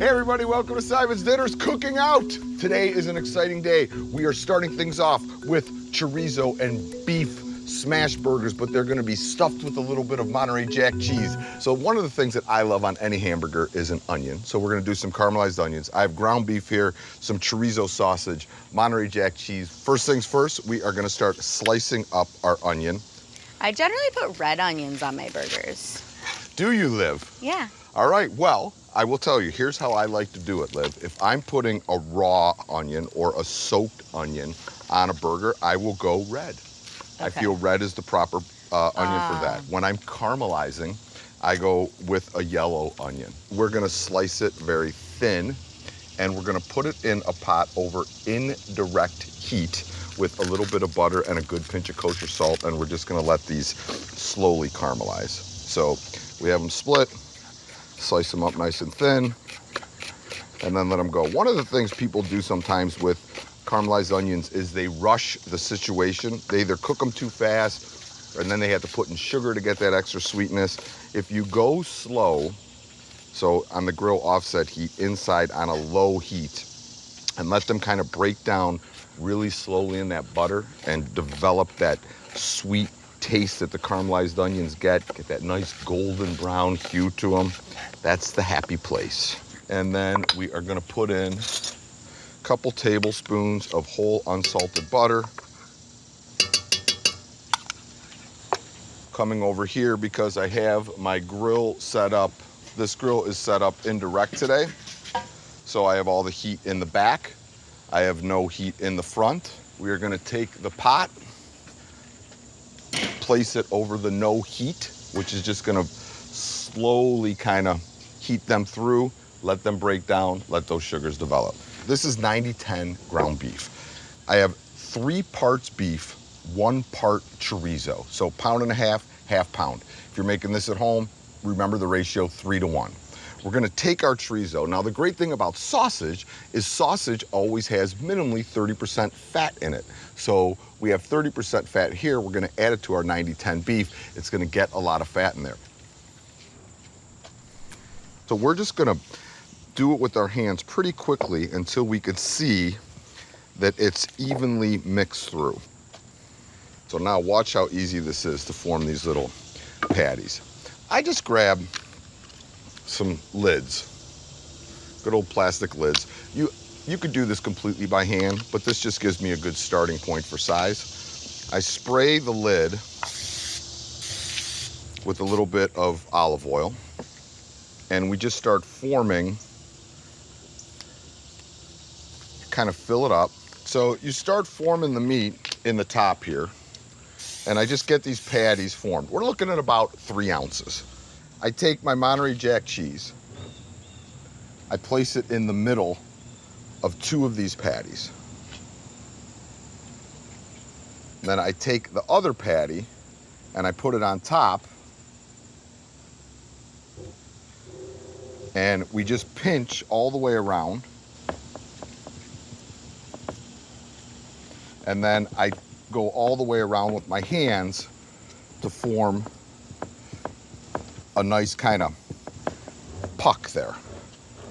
Hey everybody, welcome to Symon's Dinner's Cooking Out. Today is an exciting day. We are starting things off with chorizo and beef smash burgers, but they're gonna be stuffed with a little bit of Monterey Jack cheese. So one of the things that I love on any hamburger is an onion. So we're gonna do some caramelized onions. I have ground beef here, some chorizo sausage, Monterey Jack cheese. First things first, we are gonna start slicing up our onion. I generally put red onions on my burgers. Do you, Liv? Yeah. All right, well, I will tell you, here's how I like to do it, Liv. If I'm putting a raw onion or a soaked onion on a burger, I will go red. Okay. I feel red is the proper onion for that. When I'm caramelizing, I go with a yellow onion. We're gonna slice it very thin, and we're gonna put it in a pot over indirect heat with a little bit of butter and a good pinch of kosher salt, and we're just gonna let these slowly caramelize. So we have them split, slice them up nice and thin, and then let them go. One of the things people do sometimes with caramelized onions is they rush the situation. They either cook them too fast, and then they have to put in sugar to get that extra sweetness. If you go slow, so on the grill offset heat, inside on a low heat, and let them kind of break down really slowly in that butter and develop that sweet taste that the caramelized onions get that nice golden brown hue to them. That's the happy place. And then we are gonna put in a couple tablespoons of whole unsalted butter. Coming over here because I have my grill set up. This grill is set up indirect today. So I have all the heat in the back. I have no heat in the front. We are gonna take the pot, place it over the no heat, which is just gonna slowly kind of heat them through, let them break down, let those sugars develop. This is 90-10 ground beef. I have 3 parts beef, 1 part chorizo. So pound and a half pound. If you're making this at home, remember the ratio 3-to-1. We're gonna take our chorizo. Now the great thing about sausage is sausage always has minimally 30% fat in it. So we have 30% fat here. We're gonna add it to our 90-10 beef. It's gonna get a lot of fat in there. So we're just gonna do it with our hands pretty quickly until we could see that it's evenly mixed through. So now watch how easy this is to form these little patties. I just grab some lids, good old plastic lids. You could do this completely by hand, but this just gives me a good starting point for size. I spray the lid with a little bit of olive oil, and we just start forming, kind of fill it up. So you start forming the meat in the top here, and I just get these patties formed. We're looking at about 3 ounces. I take my Monterey Jack cheese, I place it in the middle of 2 of these patties. Then I take the other patty and I put it on top, and we just pinch all the way around. And then I go all the way around with my hands to form a nice kind of puck there.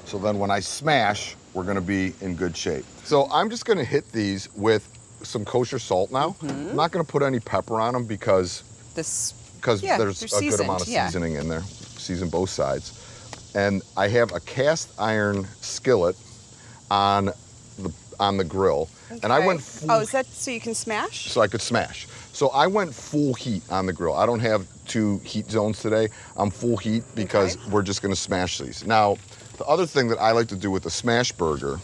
So then when I smash, we're gonna be in good shape. So I'm just gonna hit these with some kosher salt now. I'm not gonna put any pepper on them because there's a good amount of seasoning in there. Season both sides. And I have a cast iron skillet on the grill. Okay. And I went full. Oh, is that so you can smash? So I could smash. So I went full heat on the grill. I don't have 2 heat zones today. I'm full heat because we're just gonna smash these. Now, the other thing that I like to do with a smash burger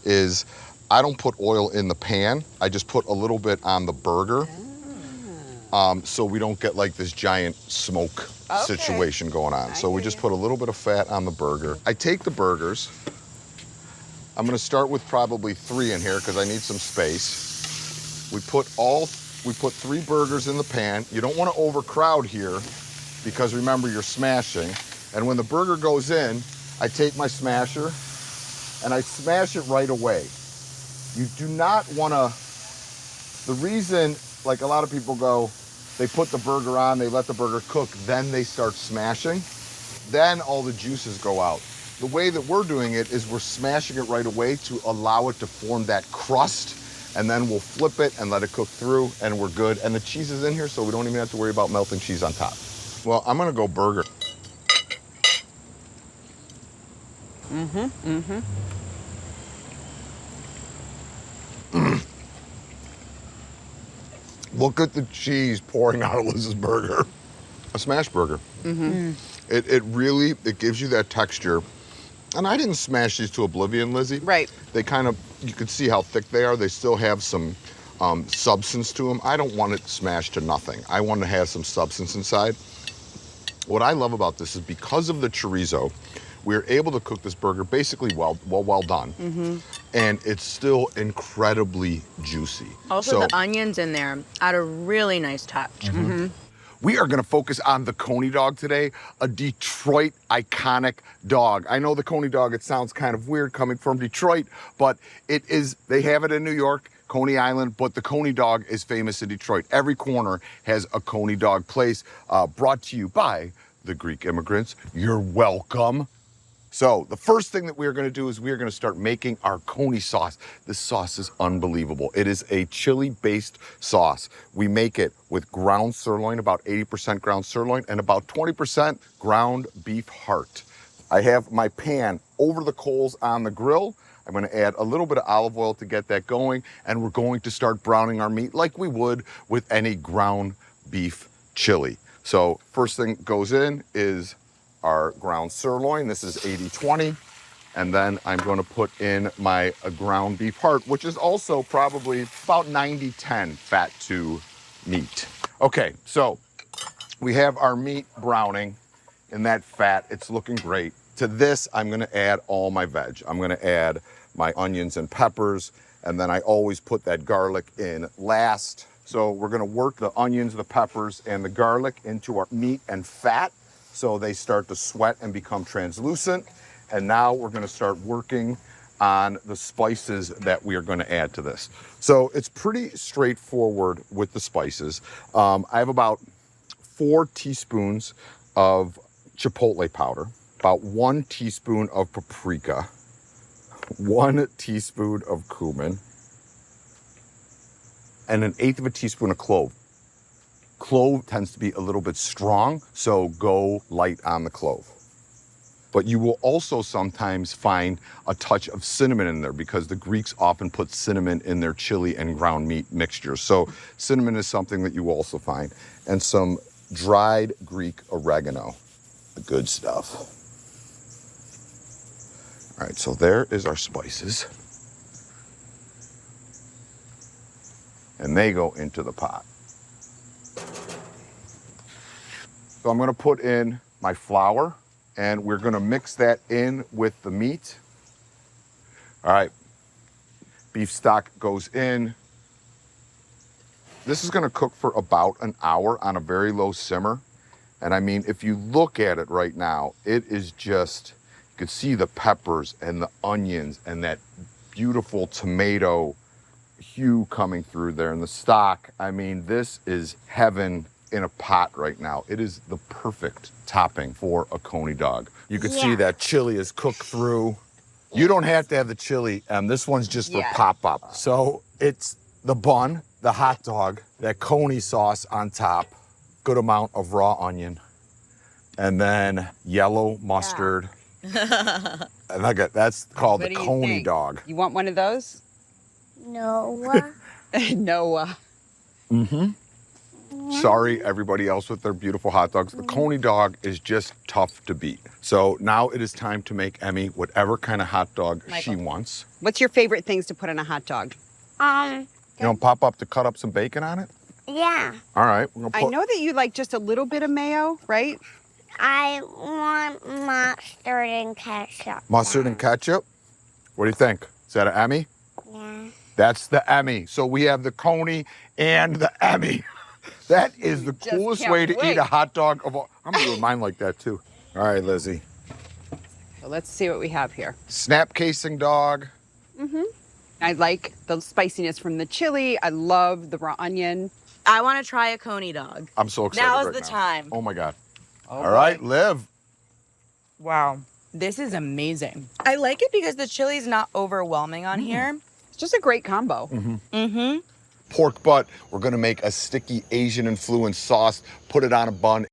is I don't put oil in the pan. I just put a little bit on the burger. So we don't get like this giant smoke situation going on. So we just put a little bit of fat on the burger. I take the burgers. I'm gonna start with probably 3 in here because I need some space. We put 3 burgers in the pan. You don't wanna overcrowd here because remember you're smashing. And when the burger goes in, I take my smasher and I smash it right away. You do not wanna, the reason, like a lot of people go, they put the burger on, they let the burger cook, then they start smashing. Then all the juices go out. The way that we're doing it is we're smashing it right away to allow it to form that crust, and then we'll flip it and let it cook through, and we're good. And the cheese is in here, so we don't even have to worry about melting cheese on top. Well, I'm gonna go burger. Look at the cheese pouring out of Liz's burger. A smash burger. It really, it gives you that texture. And I didn't smash these to oblivion, Lizzie. Right. They kind of, you can see how thick they are. They still have some substance to them. I don't want it smashed to nothing. I want to have some substance inside. What I love about this is because of the chorizo, we're able to cook this burger basically well done. And it's still incredibly juicy. Also, the onions in there add a really nice touch. We are gonna focus on the Coney dog today, a Detroit iconic dog. I know the Coney dog, it sounds kind of weird coming from Detroit, but it is, they have it in New York, Coney Island, but the Coney dog is famous in Detroit. Every corner has a Coney dog place, brought to you by the Greek immigrants. You're welcome. So the first thing that we are gonna do is we are gonna start making our Coney sauce. This sauce is unbelievable. It is a chili-based sauce. We make it with ground sirloin, about 80% ground sirloin, and about 20% ground beef heart. I have my pan over the coals on the grill. I'm gonna add a little bit of olive oil to get that going, and we're going to start browning our meat like we would with any ground beef chili. So first thing goes in is our ground sirloin. This is 80-20. And then I'm gonna put in my ground beef heart, which is also probably about 90-10 fat to meat. Okay, so we have our meat browning in that fat. It's looking great. To this, I'm gonna add all my veg. I'm gonna add my onions and peppers, and then I always put that garlic in last. So we're gonna work the onions, the peppers, and the garlic into our meat and fat, so they start to sweat and become translucent. And now we're gonna start working on the spices that we are gonna add to this. So it's pretty straightforward with the spices. I have about 4 teaspoons of chipotle powder, about 1 teaspoon of paprika, 1 teaspoon of cumin, and 1/8 of a teaspoon of clove. Clove tends to be a little bit strong, so go light on the clove. But you will also sometimes find a touch of cinnamon in there because the Greeks often put cinnamon in their chili and ground meat mixtures. So cinnamon is something that you will also find. And some dried Greek oregano, the good stuff. All right, so there is our spices. And they go into the pot. So I'm gonna put in my flour, and we're gonna mix that in with the meat. All right, beef stock goes in. This is gonna cook for about an hour on a very low simmer. And I mean, if you look at it right now, it is just, you can see the peppers and the onions and that beautiful tomato hue coming through there and the stock. I mean, this is heaven in a pot right now. It is the perfect topping for a Coney dog. You can see that chili is cooked through. You don't have to have the chili, this one's just for pop-up. So it's the bun, the hot dog, that Coney sauce on top, good amount of raw onion, and then yellow mustard. And look at, that's called the Coney dog. You want one of those? Noah. Noah. Sorry, everybody else with their beautiful hot dogs. The Coney dog is just tough to beat. So now it is time to make Emmy whatever kind of hot dog she wants. What's your favorite things to put on a hot dog? You want pop up to cut up some bacon on it? Yeah. All right. We're gonna I know that you like just a little bit of mayo, right? I want mustard and ketchup. Mustard and ketchup? What do you think? Is that an Emmy? Yeah. That's the Emmy. So we have the Coney and the Emmy. That is the coolest way to eat a hot dog of all. I'm gonna do mine like that too. All right, Lizzie. So let's see what we have here. Snap casing dog. I like the spiciness from the chili. I love the raw onion. I want to try a Coney dog. I'm so excited Now is right the now. time. Oh my God. Oh, All right, Liv. Wow. This is amazing. I like it because the chili's not overwhelming on here. It's just a great combo. Mm-hmm. Pork butt, we're gonna make a sticky Asian influenced sauce, put it on a bun.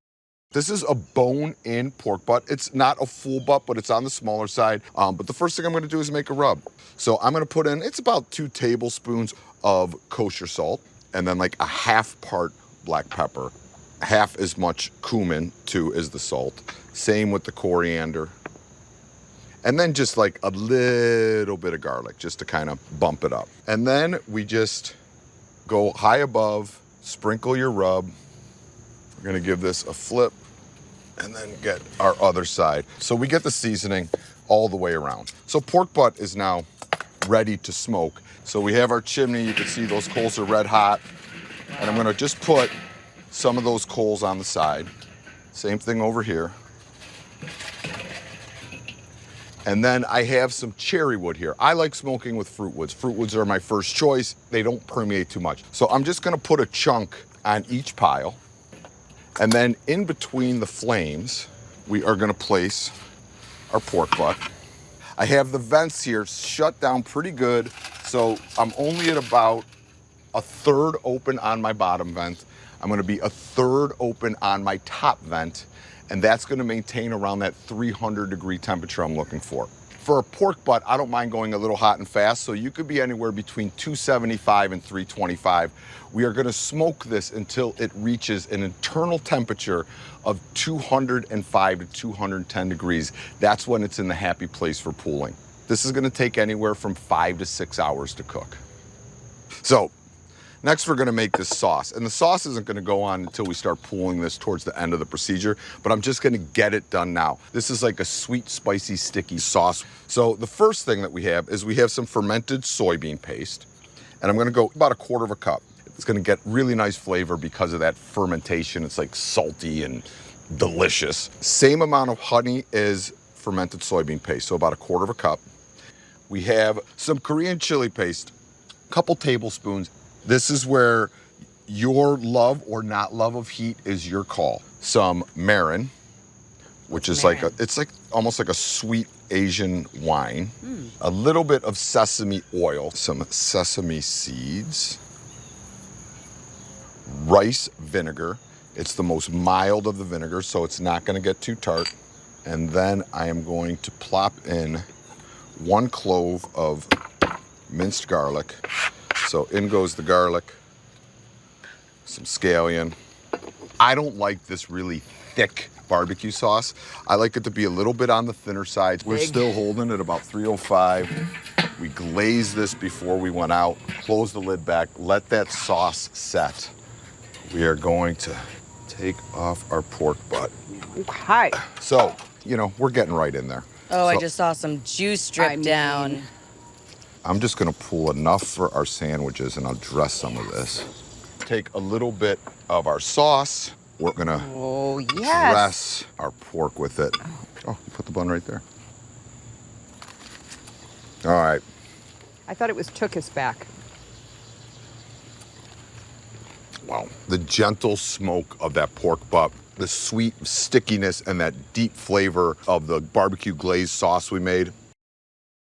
This is a bone-in pork butt. It's not a full butt, but it's on the smaller side. But the first thing I'm gonna do is make a rub. So I'm gonna put in, it's about 2 tablespoons of kosher salt, and then like a half part black pepper, half as much cumin too as the salt. Same with the coriander. And then just like a little bit of garlic just to kind of bump it up. And then we just go high above, sprinkle your rub. We're gonna give this a flip and then get our other side. So we get the seasoning all the way around. So pork butt is now ready to smoke. So we have our chimney, you can see those coals are red hot. And I'm gonna just put some of those coals on the side. Same thing over here. And then I have some cherry wood here. I like smoking with fruit woods. Fruit woods are my first choice. They don't permeate too much. So I'm just gonna put a chunk on each pile. And then in between the flames, we are gonna place our pork butt. I have the vents here shut down pretty good. So I'm only at about a third open on my bottom vent. I'm gonna be a third open on my top vent. And that's gonna maintain around that 300-degree temperature I'm looking for. For a pork butt, I don't mind going a little hot and fast, so you could be anywhere between 275 and 325. We are gonna smoke this until it reaches an internal temperature of 205 to 210 degrees. That's when it's in the happy place for pooling. This is gonna take anywhere from 5 to 6 hours to cook. So, next, we're gonna make this sauce. And the sauce isn't gonna go on until we start pooling this towards the end of the procedure, but I'm just gonna get it done now. This is like a sweet, spicy, sticky sauce. So the first thing that we have is we have some fermented soybean paste, and I'm gonna go about 1/4 cup. It's gonna get really nice flavor because of that fermentation. It's like salty and delicious. Same amount of honey as fermented soybean paste, so about 1/4 cup. We have some Korean chili paste, a couple tablespoons. This is where your love or not love of heat is your call. Some marin, which is like it's like almost like a sweet Asian wine. A little bit of sesame oil, some sesame seeds, rice vinegar. It's the most mild of the vinegar, so it's not gonna get too tart. And then I am going to plop in 1 clove of minced garlic. So in goes the garlic, some scallion. I don't like this really thick barbecue sauce. I like it to be a little bit on the thinner side. We're still holding at about 305. We glazed this before we went out, close the lid back, let that sauce set. We are going to take off our pork butt. Okay. So, you know, we're getting right in there. Oh, I So- just saw some juice drip down. I'm just gonna pull enough for our sandwiches and I'll dress some of this. Take a little bit of our sauce. We're gonna Oh, yes. dress our pork with it. Oh, you put the bun right there. All right. I thought it was took us back. Wow. The gentle smoke of that pork butt, the sweet stickiness and that deep flavor of the barbecue glazed sauce we made.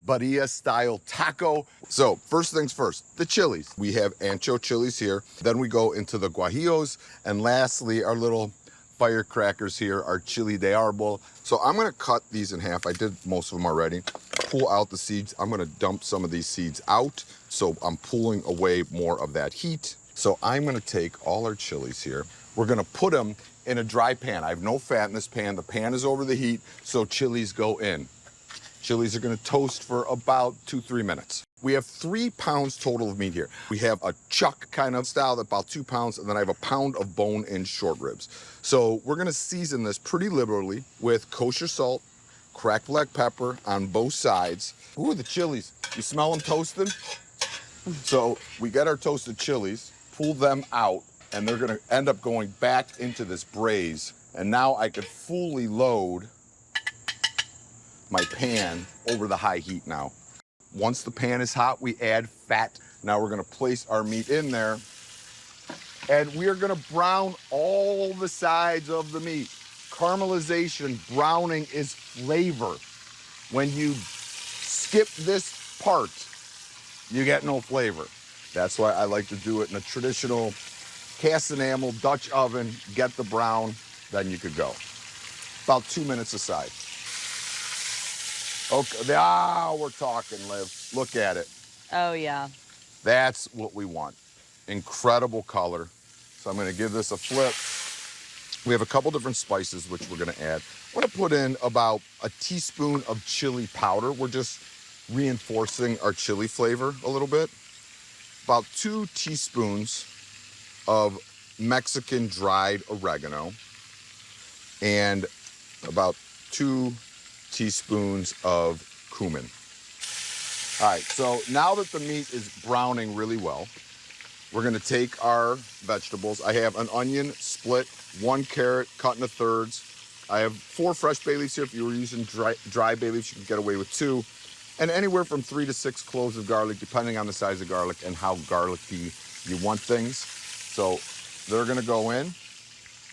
Birria-style taco. So first things first, the chilies. We have ancho chilies here. Then we go into the guajillos. And lastly, our little firecrackers here, our chili de árbol. So I'm gonna cut these in half. I did most of them already. Pull out the seeds. I'm gonna dump some of these seeds out. So I'm pulling away more of that heat. So I'm gonna take all our chilies here. We're gonna put them in a dry pan. I have no fat in this pan. The pan is over the heat, so chilies go in. Chilies are gonna toast for about 2-3 minutes. We have 3 pounds total of meat here. We have a chuck kind of style, about 2 pounds, and then I have a pound of bone-in short ribs. So we're gonna season this pretty liberally with kosher salt, cracked black pepper on both sides. Ooh, the chilies, you smell them toasting? So we get our toasted chilies, pull them out, and they're gonna end up going back into this braise. And now I could fully load my pan over the high heat now. Once the pan is hot, we add fat. Now we're gonna place our meat in there, and we are gonna brown all the sides of the meat. Caramelization, browning is flavor. When you skip this part, you get no flavor. That's why I like to do it in a traditional cast enamel Dutch oven, get the brown, then you could go. About 2 minutes aside. Okay, we're talking, Liv. Look at it. Oh, yeah. That's what we want. Incredible color. So I'm gonna give this a flip. We have a couple different spices which we're gonna add. I'm gonna put in about a teaspoon of chili powder. We're just reinforcing our chili flavor a little bit. About 2 teaspoons of Mexican dried oregano and about 2 teaspoons of cumin. All right, so now that the meat is browning really well, we're gonna take our vegetables. I have an onion split, 1 carrot cut into thirds. I have 4 fresh bay leaves here. If you were using dry bay leaves, you can get away with 2. And anywhere from 3 to 6 cloves of garlic, depending on the size of garlic and how garlicky you want things. So they're gonna go in.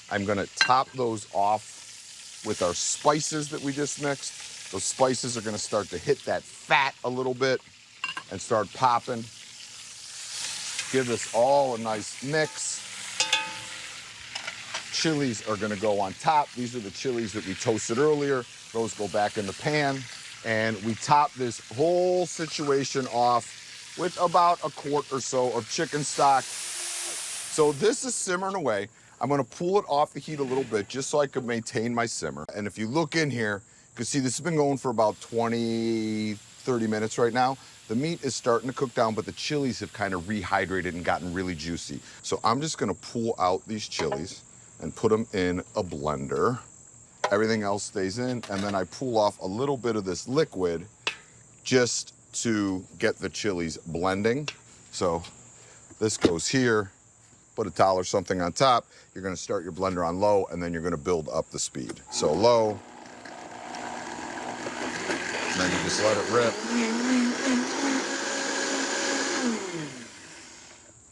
I'm gonna top those off with our spices that we just mixed. Those spices are gonna start to hit that fat a little bit and start popping. Give this all a nice mix. Chilies are gonna go on top. These are the chilies that we toasted earlier. Those go back in the pan. And we top this whole situation off with about a quart or so of chicken stock. So this is simmering away. I'm gonna pull it off the heat a little bit just so I can maintain my simmer. And if you look in here, you can see this has been going for about 20, 30 minutes right now. The meat is starting to cook down, but the chilies have kind of rehydrated and gotten really juicy. So I'm just gonna pull out these chilies and put them in a blender. Everything else stays in, and then I pull off a little bit of this liquid just to get the chilies blending. So this goes here, put a towel or something on top. You're gonna start your blender on low, and then you're gonna build up the speed. So low, and then you just let it rip.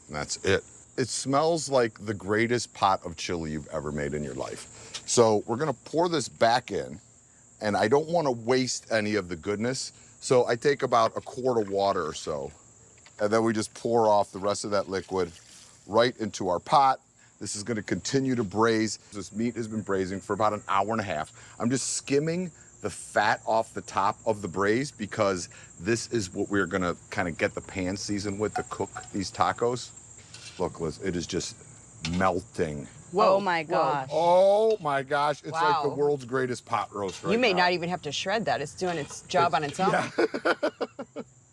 And that's it. It smells like the greatest pot of chili you've ever made in your life. So we're gonna pour this back in, and I don't wanna waste any of the goodness. So I take about a quart of water or so, and then we just pour off the rest of that liquid right into our pot. This is gonna continue to braise. This meat has been braising for about an hour and a half. I'm just skimming the fat off the top of the braise because this is what we're gonna kind of get the pan seasoned with to cook these tacos. Look, Liz, it is just melting. Whoa, oh my gosh. Oh my gosh, it's like the Wow. world's greatest pot roast right You may now. not even have to shred that. It's doing its job on its own. Yeah.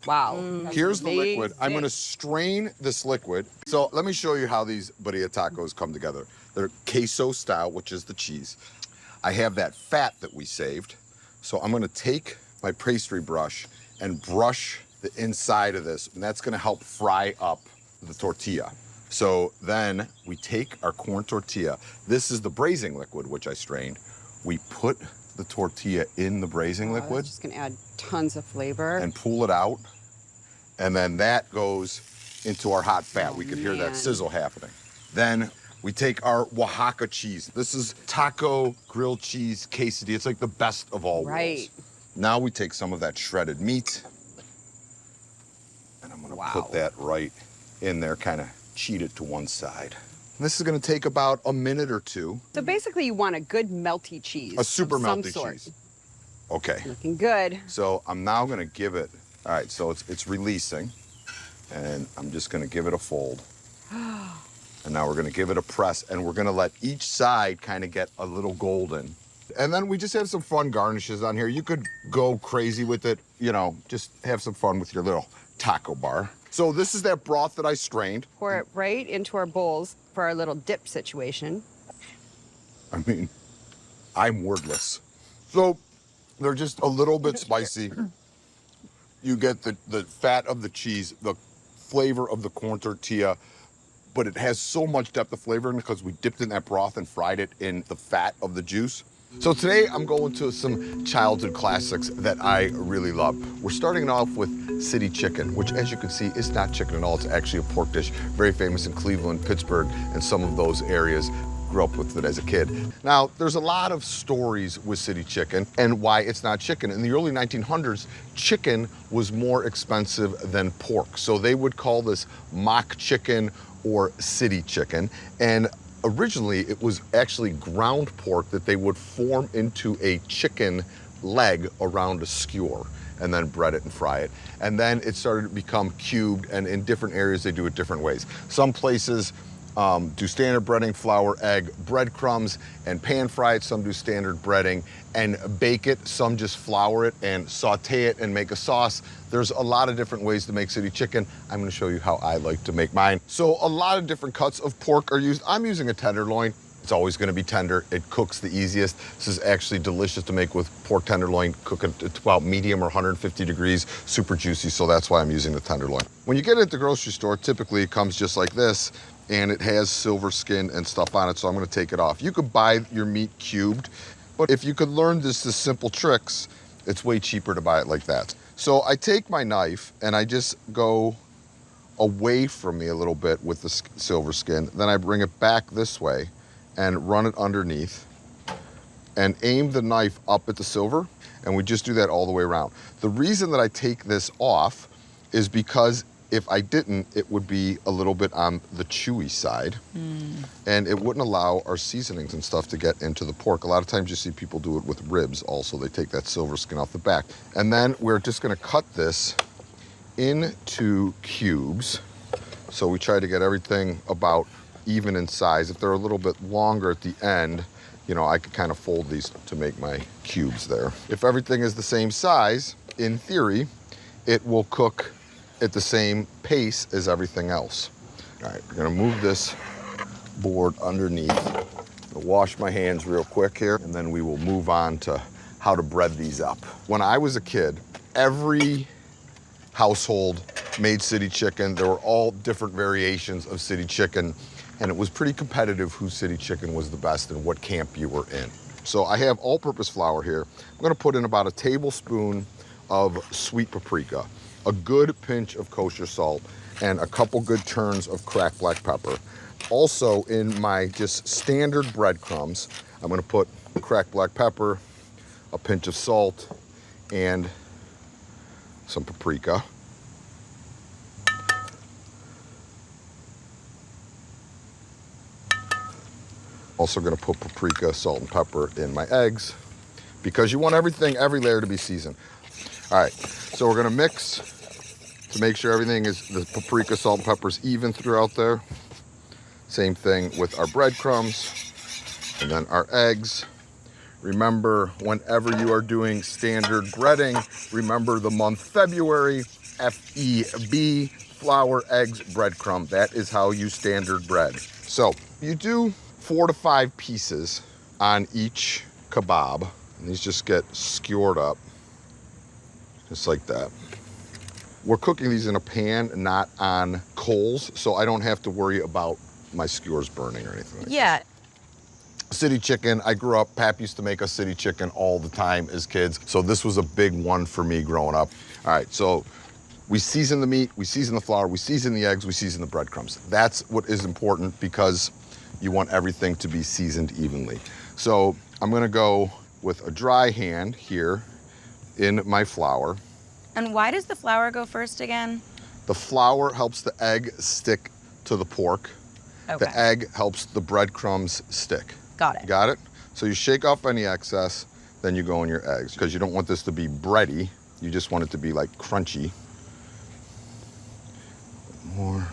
Wow. That's Here's the liquid. I'm amazing. gonna strain this liquid. So let me show you how these birria tacos come together. They're queso style, which is the cheese. I have that fat that we saved. So I'm gonna take my pastry brush and brush the inside of this, and that's gonna help fry up the tortilla. So then we take our corn tortilla. This is the braising liquid, which I strained. We put the tortilla in the braising liquid That's just gonna add tons of flavor. and pull it out. And then that goes into our hot fat. We could hear that man. sizzle happening. Then we take our Oaxaca cheese. This is taco grilled cheese quesadilla. It's like the best of all Right. worlds. Now we take some of that shredded meat, and I'm gonna put that right in there, kind of cheat it to one side. And this is gonna take about a minute or 2. So basically you want a good melty cheese. A super of some melty sort. cheese. Okay. Looking good. So I'm now gonna give it, all right, so it's releasing, and I'm just gonna give it a fold. And now we're gonna give it a press, and we're gonna let each side kind of get a little golden. And then we just have some fun garnishes on here. You could go crazy with it, you know, just have some fun with your little taco bar. So this is that broth that I strained. Pour it right into our bowls for our little dip situation. I mean, I'm wordless. So they're just a little bit spicy. You get the fat of the cheese, the flavor of the corn tortilla, but it has so much depth of flavor in it because we dipped in that broth and fried it in the fat of the juice. So today I'm going to some childhood classics that I really love. We're starting off with city chicken, which as you can see is not chicken at all. It's actually a pork dish, very famous in Cleveland, Pittsburgh, and some of those areas. grew up with it as a kid. Now, there's a lot of stories with city chicken and why it's not chicken. In the early 1900s, chicken was more expensive than pork. So they would call this mock chicken or city chicken. And originally it was actually ground pork that they would form into a chicken leg around a skewer and then bread it and fry it. And then it started to become cubed, and in different areas they do it different ways. Some places do standard breading, flour, egg, breadcrumbs, and pan fry it. Some do standard breading and bake it. Some just flour it and saute it and make a sauce. There's a lot of different ways to make city chicken. I'm gonna show you how I like to make mine. So a lot of different cuts of pork are used. I'm using a tenderloin. It's always gonna be tender. It cooks the easiest. This is actually delicious to make with pork tenderloin. Cook it at about medium or 150 degrees, super juicy, so that's why I'm using the tenderloin. When you get it at the grocery store, typically it comes just like this, and it has silver skin and stuff on it, so I'm gonna take it off. You could buy your meat cubed, but if you could learn this simple tricks, it's way cheaper to buy it like that. So I take my knife and I just go away from me a little bit with the silver skin, then I bring it back this way and run it underneath and aim the knife up at the silver, and we just do that all the way around. The reason that I take this off is because if I didn't, it would be a little bit on the chewy side, and it wouldn't allow our seasonings and stuff to get into the pork. A lot of times you see people do it with ribs also. They take that silver skin off the back. And then we're just gonna cut this into cubes. So we try to get everything about even in size. If they're a little bit longer at the end, you know, I could kind of fold these to make my cubes there. If everything is the same size, in theory, it will cook at the same pace as everything else. All right, we're gonna move this board underneath. I'll wash my hands real quick here, and then we will move on to how to bread these up. When I was a kid, every household made city chicken. There were all different variations of city chicken, and it was pretty competitive whose city chicken was the best and what camp you were in. So I have all-purpose flour here. I'm gonna put in about a tablespoon of sweet paprika, a good pinch of kosher salt, and a couple good turns of cracked black pepper. Also in my just standard breadcrumbs, I'm gonna put cracked black pepper, a pinch of salt, and some paprika. Also gonna put paprika, salt, and pepper in my eggs because you want everything, every layer to be seasoned. All right, so we're gonna mix to make sure everything is, the paprika, salt, and pepper is even throughout there. Same thing with our breadcrumbs and then our eggs. Remember, whenever you are doing standard breading, remember the month February, F-E-B, flour, eggs, breadcrumb. That is how you standard bread. So you do 4 to 5 pieces on each kebab, and these just get skewered up, just like that. We're cooking these in a pan, not on coals, so I don't have to worry about my skewers burning or anything like that. City chicken, I grew up, Pap used to make us city chicken all the time as kids, so this was a big one for me growing up. All right, so we season the meat, we season the flour, we season the eggs, we season the breadcrumbs. That's what is important because you want everything to be seasoned evenly. So I'm gonna go with a dry hand here in my flour. And why does the flour go first again? The flour helps the egg stick to the pork. Okay. The egg helps the breadcrumbs stick. Got it. Got it? So you shake off any excess, then you go in your eggs because you don't want this to be bready. You just want it to be like crunchy. More.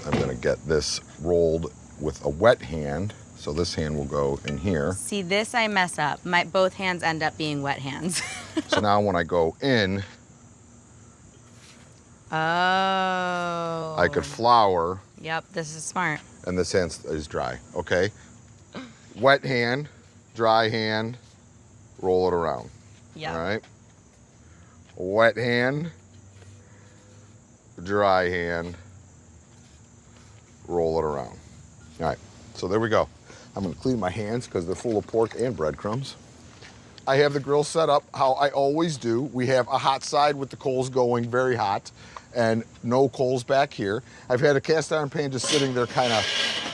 I'm gonna get this rolled with a wet hand. So this hand will go in here. See, this I mess up. Both hands end up being wet hands. So now when I go in, Oh. I could flour. Yep, this is smart. And this hand is dry, okay? Wet hand, dry hand, roll it around. Yeah. All right? Wet hand, dry hand, roll it around. All right, so there we go. I'm gonna clean my hands because they're full of pork and breadcrumbs. I have the grill set up how I always do. We have a hot side with the coals going very hot and no coals back here. I've had a cast iron pan just sitting there kind of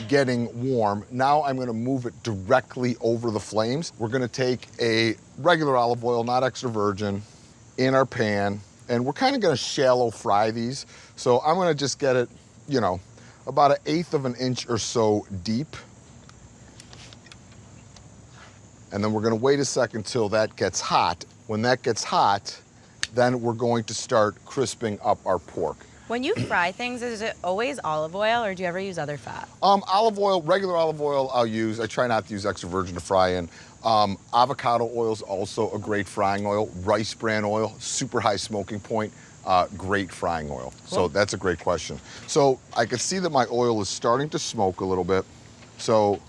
getting warm. Now I'm gonna move it directly over the flames. We're gonna take a regular olive oil, not extra virgin, in our pan, and we're kind of gonna shallow fry these. So I'm gonna just get it, you know, about 1/8 of an inch or so deep. And then we're gonna wait a second till that gets hot. When that gets hot, then we're going to start crisping up our pork. When you fry things, is it always olive oil or do you ever use other fat? Olive oil, regular olive oil I'll use. I try not to use extra virgin to fry in. Avocado oil is also a great frying oil. Rice bran oil, super high smoking point, great frying oil. So that's a great question. So I can see that my oil is starting to smoke a little bit. So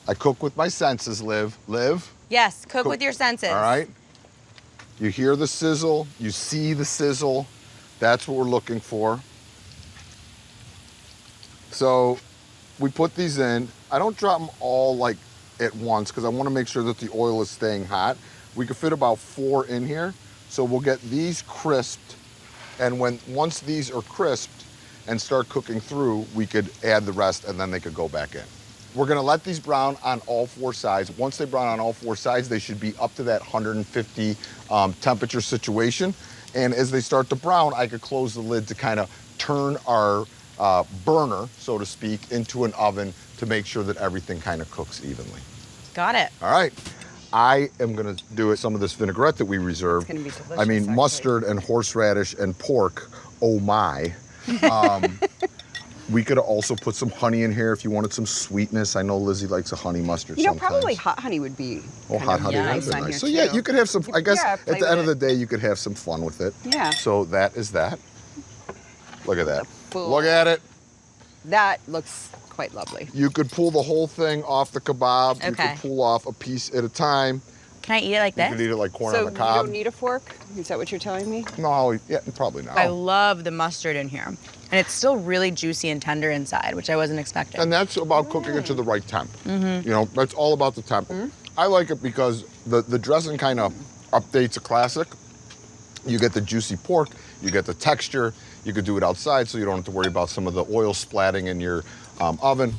I cook with my senses, Liv. Liv? Yes, cook with your senses. All right. You hear the sizzle, you see the sizzle. That's what we're looking for. So we put these in. I don't drop them all like at once because I want to make sure that the oil is staying hot. We could fit about 4 in here. So we'll get these crisped. And once these are crisped and start cooking through, we could add the rest and then they could go back in. We're gonna let these brown on all 4 sides. Once they brown on all 4 sides, they should be up to that 150 temperature situation. And as they start to brown, I could close the lid to kind of turn our burner, so to speak, into an oven to make sure that everything kind of cooks evenly. Got it. All right. I am gonna do some of this vinaigrette that we reserved. It's gonna be delicious, I mean, actually. mustard and horseradish and pork, oh my. We could also put some honey in here if you wanted some sweetness. I know Lizzie likes a honey mustard You know, sometimes. probably hot honey would be Oh, hot honey nice would be on nice. here, So yeah, too. you could have some, I guess Yeah, at play the end of with the day, you could have some fun with it. Yeah. So that is that. Look at that. Full. Look at it. That looks quite lovely. You could pull the whole thing off the kebab. You Okay. could pull off a piece at a time. Can I eat it like You could this? eat it like corn So on you the cob. don't need a fork? Is that what you're telling me? No, yeah, probably not. I love the mustard in here. And it's still really juicy and tender inside, which I wasn't expecting. And that's about cooking it to the right temp. Mm-hmm. You know, that's all about the temp. I like it because the dressing kind of updates a classic. You get the juicy pork, you get the texture. You could do it outside so you don't have to worry about some of the oil splatting in your oven.